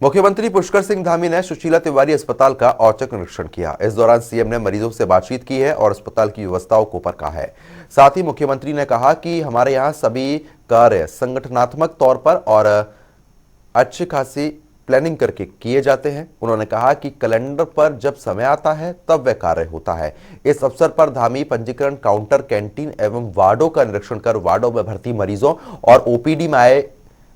मुख्यमंत्री पुष्कर सिंह धामी ने सुशीला तिवारी अस्पताल का औचक निरीक्षण किया। इस दौरान सीएम ने मरीजों से बातचीत की है और अस्पताल की व्यवस्थाओं को परखा है। साथ ही मुख्यमंत्री ने कहा कि हमारे यहां सभी कार्य संगठनात्मक तौर पर और अच्छी खासी प्लानिंग करके किए जाते हैं। उन्होंने कहा कि कैलेंडर पर जब समय आता है तब वह कार्य होता है। इस अवसर पर धामी पंजीकरण काउंटर, कैंटीन एवं वार्डों का निरीक्षण कर वार्डों में भर्ती मरीजों और ओपीडी में आए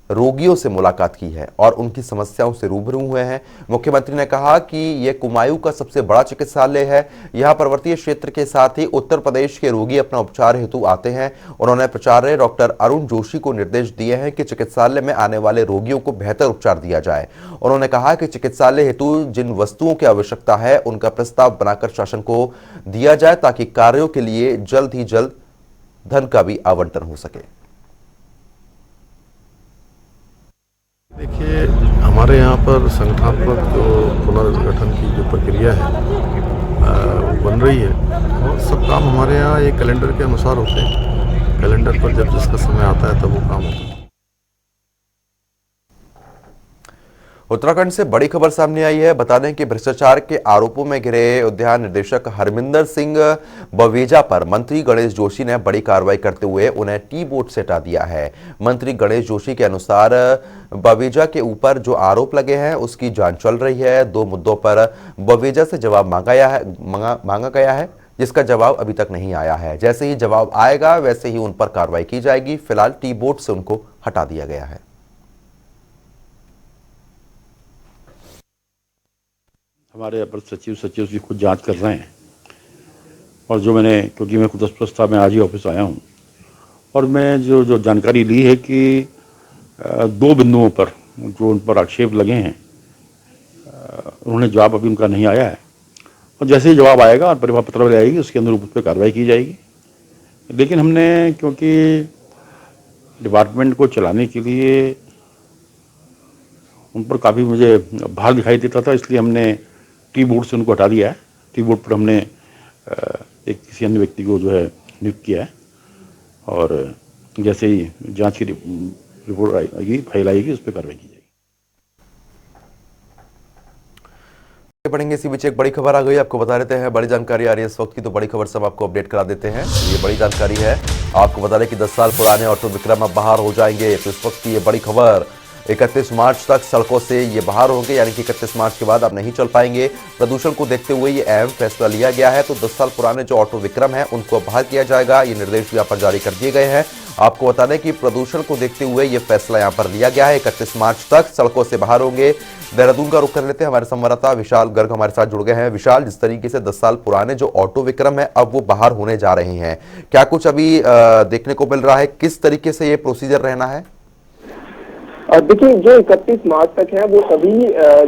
रोगियों से मुलाकात की है और उनकी समस्याओं से रूबरू हुए हैं। मुख्यमंत्री ने कहा कि यह कुमायूं का सबसे बड़ा चिकित्सालय है। यहां पर्वतीय क्षेत्र के साथ ही उत्तर प्रदेश के रोगी अपना उपचार हेतु आते हैं। उन्होंने प्राचार्य डॉक्टर अरुण जोशी को निर्देश दिए हैं कि चिकित्सालय में आने वाले रोगियों को बेहतर उपचार दिया जाए। उन्होंने कहा कि चिकित्सालय हेतु जिन वस्तुओं की आवश्यकता है उनका प्रस्ताव बनाकर शासन को दिया जाए ताकि कार्यों के लिए जल्द ही जल्द धन का भी आवंटन हो सके। देखिए, हमारे यहाँ पर संगठनात्मक जो पुनर्गठन की जो प्रक्रिया है वो बन रही है और सब काम हमारे यहाँ एक कैलेंडर के अनुसार होते हैं। कैलेंडर पर जब जिसका समय आता है तब वो काम होता है। उत्तराखंड से बड़ी खबर सामने आई है। बता दें कि भ्रष्टाचार के आरोपों में घिरे उद्यान निदेशक हरमिंदर सिंह बवेजा पर मंत्री गणेश जोशी ने बड़ी कार्रवाई करते हुए उन्हें टी बोर्ड से हटा दिया है। मंत्री गणेश जोशी के अनुसार बवेजा के ऊपर जो आरोप लगे हैं उसकी जांच चल रही है। 2 मुद्दों पर बवेजा से जवाब मांगा गया है जिसका जवाब अभी तक नहीं आया है। जैसे ही जवाब आएगा वैसे ही उन पर कार्रवाई की जाएगी। फिलहाल टी बोर्ड से उनको हटा दिया गया है। हमारे अपर सचिव उसकी खुद जांच कर रहे हैं और जो मैंने, क्योंकि मैं खुद अस्वस्थ था, मैं आज ही ऑफिस आया हूं और मैं जो जानकारी ली है कि 2 बिंदुओं पर जो उन पर आक्षेप लगे हैं उन्होंने जवाब अभी उनका नहीं आया है और जैसे ही जवाब आएगा और परिवार पत्र आएगी उसके अनुरूप उस पर कार्रवाई की जाएगी। लेकिन हमने, क्योंकि डिपार्टमेंट को चलाने के लिए उन पर काफ़ी मुझे भार दिखाई देता था, इसलिए हमने टी बोर्ड से उनको हटा दिया है। टी बोर्ड पर हमने एक किसी अन्य व्यक्ति को जो है नियुक्त किया है और जैसे ही जांच की रिपोर्ट आएगी, फाइल आएगी, उस पर कार्रवाई की जाएगी। बढ़ेंगे इसी बीच एक बड़ी खबर आ गई, आपको बता देते हैं। बड़ी जानकारी आ रही है इस वक्त की, तो बड़ी खबर सब आपको अपडेट करा देते हैं। ये बड़ी जानकारी है, आपको बता दें कि 10 साल पुराने ऑटो विक्रम अब बाहर हो जाएंगे। तो इस वक्त की ये बड़ी खबर, 31 मार्च तक सड़कों से ये बाहर होंगे, यानी कि 31 मार्च के बाद अब नहीं चल पाएंगे। प्रदूषण को देखते हुए ये अहम फैसला लिया गया है। तो 10 साल पुराने जो ऑटो विक्रम है उनको बाहर किया जाएगा। ये निर्देश यहाँ पर जारी कर दिए गए हैं। आपको बता दें कि प्रदूषण को देखते हुए ये फैसला यहाँ पर लिया गया है। 31 मार्च तक सड़कों से बाहर होंगे। देहरादून का रुख कर लेते हैं, हमारे संवाददाता विशाल गर्ग हमारे साथ जुड़ गए हैं। विशाल, जिस तरीके से 10 साल पुराने जो ऑटो विक्रम है अब वो बाहर होने जा रहे हैं, क्या कुछ अभी देखने को मिल रहा है? किस तरीके से ये प्रोसीजर रहना है? देखिए, जो 31 मार्च तक है वो सभी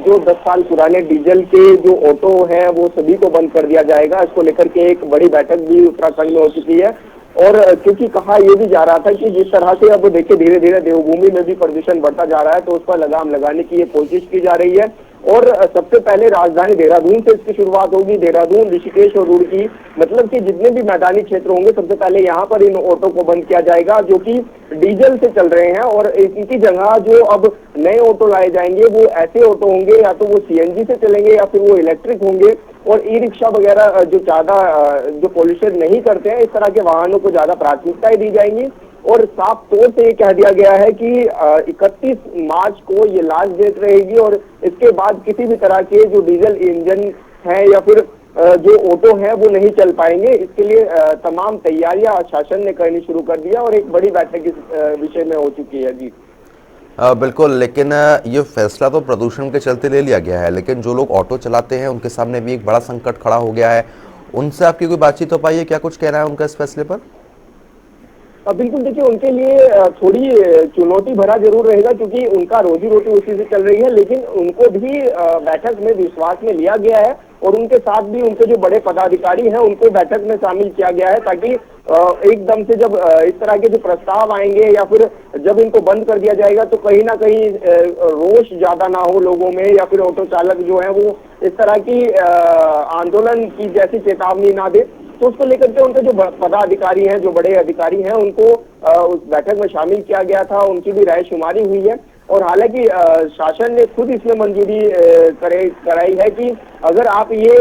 जो 10 साल पुराने डीजल के जो ऑटो हैं वो सभी को बंद कर दिया जाएगा। इसको लेकर के एक बड़ी बैठक भी उत्तराखंड में हो चुकी है और क्योंकि कहा यह भी जा रहा था कि जिस तरह से अब देखिए धीरे धीरे देवभूमि में भी प्रदूषण बढ़ता जा रहा है तो उस पर लगाम लगाने की ये कोशिश की जा रही है। और सबसे पहले राजधानी देहरादून से इसकी शुरुआत होगी। देहरादून, ऋषिकेश और रुड़की, मतलब कि जितने भी मैदानी क्षेत्र होंगे सबसे पहले यहाँ पर इन ऑटो को बंद किया जाएगा जो कि डीजल से चल रहे हैं। और इनकी जगह जो अब नए ऑटो लाए जाएंगे वो ऐसे ऑटो होंगे, या तो वो सीएनजी से चलेंगे या फिर वो इलेक्ट्रिक होंगे। और ई रिक्शा वगैरह जो ज्यादा जो पॉल्यूशन नहीं करते हैं, इस तरह के वाहनों को ज्यादा प्राथमिकताएं दी जाएंगी। और साफ तौर से ये कह दिया गया है कि 31 मार्च को ये लास्ट डेट रहेगी और इसके बाद किसी भी तरह के जो डीजल इंजन है या फिर जो ऑटो है वो नहीं चल पाएंगे। इसके लिए तमाम तैयारियां शासन ने करनी शुरू कर दिया और एक बड़ी बैठक इस विषय में हो चुकी है। जी बिल्कुल, लेकिन ये फैसला तो प्रदूषण के चलते ले लिया गया है, लेकिन जो लोग ऑटो चलाते हैं उनके सामने भी एक बड़ा संकट खड़ा हो गया है। उनसे आपकी कोई बातचीत हो पाई है? क्या कुछ कहना है उनका इस फैसले पर? बिल्कुल, देखिए उनके लिए थोड़ी चुनौती भरा जरूर रहेगा क्योंकि उनका रोजी रोटी उसी से चल रही है, लेकिन उनको भी बैठक में विश्वास में लिया गया है और उनके साथ भी उनके जो बड़े पदाधिकारी हैं उनको बैठक में शामिल किया गया है ताकि एकदम से जब इस तरह के जो प्रस्ताव आएंगे या फिर जब इनको बंद कर दिया जाएगा तो कहीं ना कहीं रोष ज्यादा ना हो लोगों में, या फिर ऑटो चालक जो है वो इस तरह की आंदोलन की जैसी चेतावनी ना दे। तो उसको लेकर के उनके जो पदाधिकारी हैं, जो बड़े अधिकारी हैं, उनको उस बैठक में शामिल किया गया था, उनकी भी राय शुमारी हुई है। और हालांकि शासन ने खुद इसमें मंजूरी कराई है कि अगर आप ये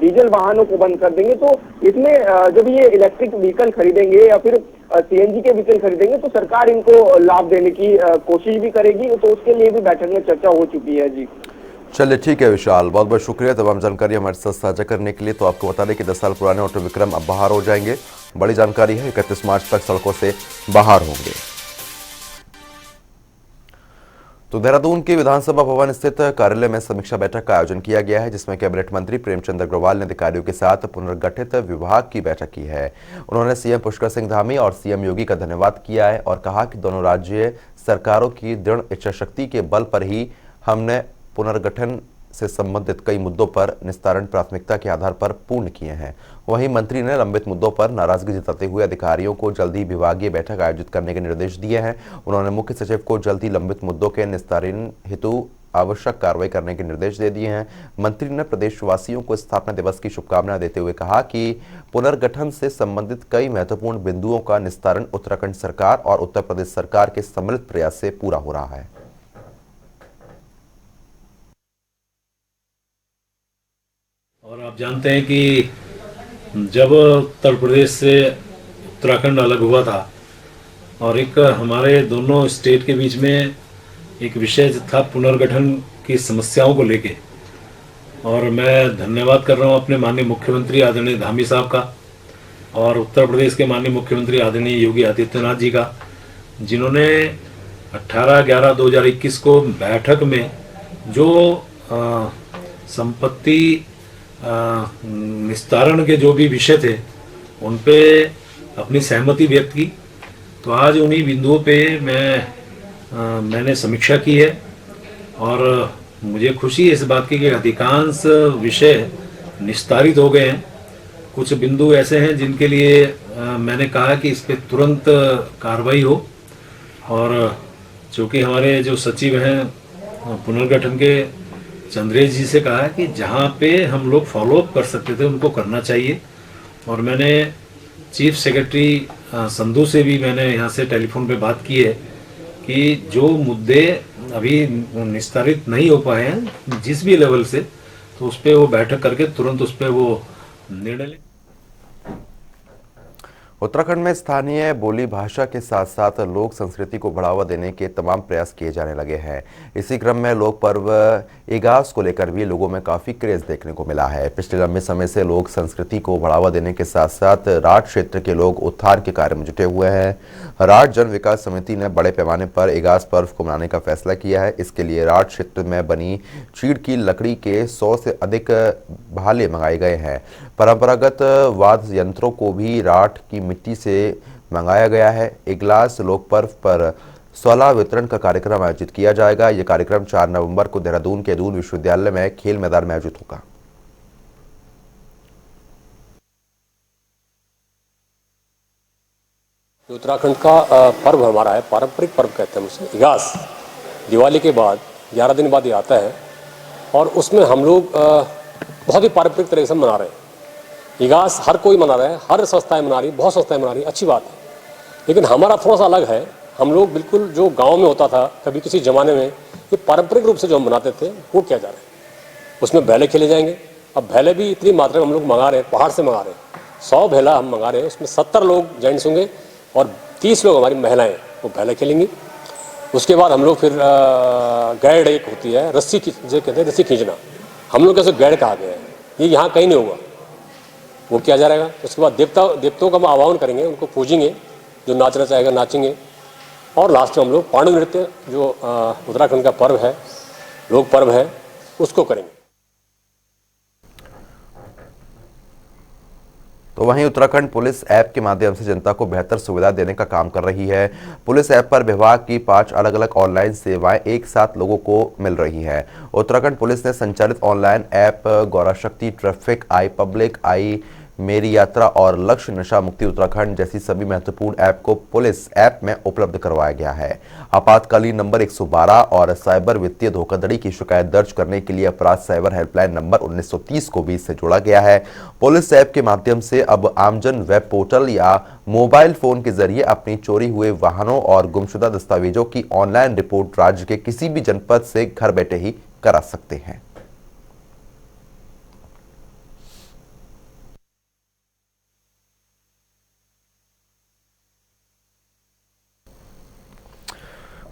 डीजल वाहनों को बंद कर देंगे तो इसमें जब ये इलेक्ट्रिक व्हीकल खरीदेंगे या फिर सीएनजी के व्हीकल खरीदेंगे तो सरकार इनको लाभ देने की कोशिश भी करेगी, तो उसके लिए भी बैठक में चर्चा हो चुकी है। जी चलिए ठीक है विशाल, बहुत बहुत शुक्रिया तमाम जानकारी हमारे साथ साझा करने के लिए। तो आपको बता दें कि 10 साल पुराने ऑटो विक्रम अब बाहर हो जाएंगे। बड़ी जानकारी है, 31 मार्च तक सड़कों से बाहर होंगे। तो देहरादून के विधानसभा भवन स्थित कार्यालय में समीक्षा बैठक का आयोजन किया गया है, जिसमें कैबिनेट मंत्री प्रेमचंद अग्रवाल ने अधिकारियों के साथ पुनर्गठित विभाग की बैठक की है। उन्होंने सीएम पुष्कर सिंह धामी और सीएम योगी का धन्यवाद किया है और कहा कि दोनों राज्य सरकारों की दृढ़ इच्छाशक्ति के बल पर ही हमने पुनर्गठन से संबंधित कई मुद्दों पर निस्तारण प्राथमिकता के आधार पर पूर्ण किए हैं। वहीं मंत्री ने लंबित मुद्दों पर नाराजगी जताते हुए अधिकारियों को जल्दी विभागीय बैठक आयोजित करने के निर्देश दिए हैं। उन्होंने मुख्य सचिव को जल्दी लंबित मुद्दों के निस्तारण हेतु आवश्यक कार्रवाई करने के निर्देश दे दिए हैं। मंत्री ने प्रदेशवासियों को स्थापना दिवस की शुभकामनाएं देते हुए कहा कि पुनर्गठन से संबंधित कई महत्वपूर्ण बिंदुओं का निस्तारण उत्तराखंड सरकार और उत्तर प्रदेश सरकार के सम्मिलित प्रयास से पूरा हो रहा है। और आप जानते हैं कि जब उत्तर प्रदेश से उत्तराखंड अलग हुआ था और एक हमारे दोनों स्टेट के बीच में एक विषय था पुनर्गठन की समस्याओं को लेके, और मैं धन्यवाद कर रहा हूं अपने माननीय मुख्यमंत्री आदरणीय धामी साहब का और उत्तर प्रदेश के माननीय मुख्यमंत्री आदरणीय योगी आदित्यनाथ जी का, जिन्होंने 18/11/2021 को बैठक में जो संपत्ति निस्तारण के जो भी विषय थे उन पे अपनी सहमति व्यक्त की। तो आज उन्हीं बिंदुओं पे मैंने समीक्षा की है और मुझे खुशी है इस बात की कि अधिकांश विषय निस्तारित हो गए हैं। कुछ बिंदु ऐसे हैं जिनके लिए मैंने कहा कि इस पे तुरंत कार्रवाई हो, और चूँकि हमारे जो सचिव हैं पुनर्गठन के चंद्रेश जी से कहा है कि जहाँ पे हम लोग फॉलोअप कर सकते थे उनको करना चाहिए। और मैंने चीफ सेक्रेटरी संधू से भी मैंने यहाँ से टेलीफोन पे बात की है कि जो मुद्दे अभी निस्तारित नहीं हो पाए हैं जिस भी लेवल से, तो उस पर वो बैठक करके तुरंत उस पर वो निर्णय लें। उत्तराखंड में स्थानीय बोली भाषा के साथ साथ लोक संस्कृति को बढ़ावा देने के तमाम प्रयास किए जाने लगे हैं। इसी क्रम में लोक पर्व इगास को लेकर भी लोगों में काफ़ी क्रेज देखने को मिला है। पिछले लंबे समय से लोक संस्कृति को बढ़ावा देने के साथ साथ राठ क्षेत्र के लोग उत्थान के कार्य में जुटे हुए हैं। राठ जन विकास समिति ने बड़े पैमाने पर इगास पर्व को मनाने का फैसला किया है। इसके लिए राठ क्षेत्र में बनी चीड़ की लकड़ी के 100 से अधिक भाले मंगाए गए हैं। परंपरागत वाद्य यंत्रों को भी राठ की मिट्टी से मंगाया गया है। इगलास लोक पर्व पर 16 वितरण का कार्यक्रम आयोजित किया जाएगा। यह कार्यक्रम 4 नवंबर को देहरादून के दून विश्वविद्यालय में खेल मैदान में आयोजित होगा। उत्तराखंड का पर्व हमारा है, पारंपरिक पर्व कहते हैं उसे, इगास। दिवाली के बाद 11 दिन बाद ये आता है और उसमें हम लोग बहुत ही पारंपरिक तरीके से मना रहे हैं। इगास हर कोई मना रहा है, हर संस्थाएं मना रही, बहुत संस्थाएं मना रही, अच्छी बात है। लेकिन हमारा थोड़ा सा अलग है। हम लोग बिल्कुल जो गांव में होता था कभी किसी ज़माने में, ये पारंपरिक रूप से जो हम मनाते थे वो किया जा रहा है। उसमें बैले खेले जाएंगे। अब बैले भी इतनी मात्रा में हम लोग मंगा रहे हैं, पहाड़ से मंगा रहे हैं। 100 बैला हम मंगा रहे हैं, उसमें 70 लोग जेंट्स होंगे और 30 लोग हमारी महिलाएँ वो बैले खेलेंगी। उसके बाद हम लोग फिर गैड एक होती है, रस्सी जो कहते हैं रस्सी खींचना, हम लोग कैसे गैड कहा गया है, ये यहाँ कहीं नहीं होगा, वो किया जा रहेगा। उसके बाद देवताओं का हम आह्वान करेंगे, उनको पूजेंगे, जो नाचना चाहेगा नाचेंगे। और लास्ट में हम लोग पांडु नृत्य जो उत्तराखंड का पर्व है, लोक पर्व है, उसको करेंगे। तो वहीं उत्तराखंड पुलिस ऐप के माध्यम से जनता को बेहतर सुविधा देने का काम कर रही है। पुलिस ऐप पर विभाग की 5 अलग अलग ऑनलाइन सेवाएं एक साथ लोगों को मिल रही हैं। उत्तराखंड पुलिस ने संचालित ऑनलाइन ऐप गौरा शक्ति ट्रैफिक आई पब्लिक आई मेरी यात्रा और लक्ष्य नशा मुक्ति उत्तराखंड जैसी सभी महत्वपूर्ण ऐप को पुलिस ऐप में उपलब्ध करवाया गया है। आपातकालीन नंबर 112 और साइबर वित्तीय धोखाधड़ी की शिकायत दर्ज करने के लिए अपराध साइबर हेल्पलाइन नंबर 1930 को भी इससे जोड़ा गया है। पुलिस ऐप के माध्यम से अब आमजन वेब पोर्टल या मोबाइल फोन के जरिए अपनी चोरी हुए वाहनों और गुमशुदा दस्तावेजों की ऑनलाइन रिपोर्ट राज्य के किसी भी जनपद से घर बैठे ही करा सकते हैं।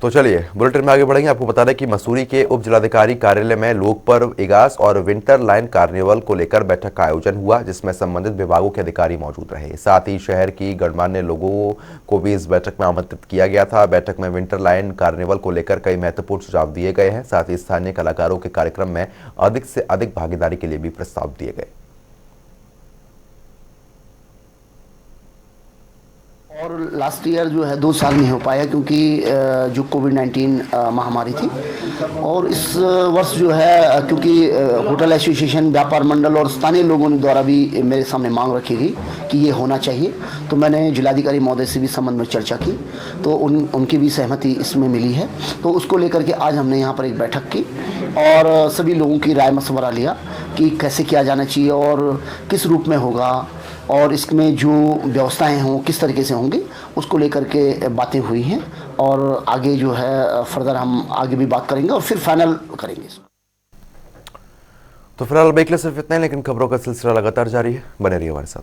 तो चलिए बुलेटिन में आगे बढ़ेंगे। आपको बता दें कि मसूरी के उप जिलाधिकारी कार्यालय में लोक पर्व, इगास और विंटर लाइन कार्निवल को लेकर बैठक का आयोजन हुआ, जिसमें संबंधित विभागों के अधिकारी मौजूद रहे। साथ ही शहर की गणमान्य लोगों को भी इस बैठक में आमंत्रित किया गया था। बैठक में विंटर लाइन कार्निवल को लेकर कई महत्वपूर्ण सुझाव दिए गए हैं। साथ ही स्थानीय कलाकारों के कार्यक्रम में अधिक से अधिक भागीदारी के लिए भी प्रस्ताव दिए गए। और लास्ट ईयर जो है 2 साल नहीं हो पाया क्योंकि जो कोविड-19 महामारी थी। और इस वर्ष जो है क्योंकि होटल एसोसिएशन, व्यापार मंडल और स्थानीय लोगों द्वारा भी मेरे सामने मांग रखी गई कि ये होना चाहिए, तो मैंने जिलाधिकारी महोदय से भी संबंध में चर्चा की, तो उनकी भी सहमति इसमें मिली है। तो उसको लेकर के आज हमने यहाँ पर एक बैठक की और सभी लोगों की राय मशवरा लिया कि कैसे किया जाना चाहिए और किस रूप में होगा और इसमें जो व्यवस्थाएं हों किस तरीके से होंगी, उसको लेकर के बातें हुई हैं। और आगे जो है फर्दर हम आगे भी बात करेंगे और फिर फाइनल करेंगे। तो फिलहाल ब्रेक के लिए सिर्फ इतना ही, लेकिन खबरों का सिलसिला लगातार जारी है। बने रहिए हमारे साथ।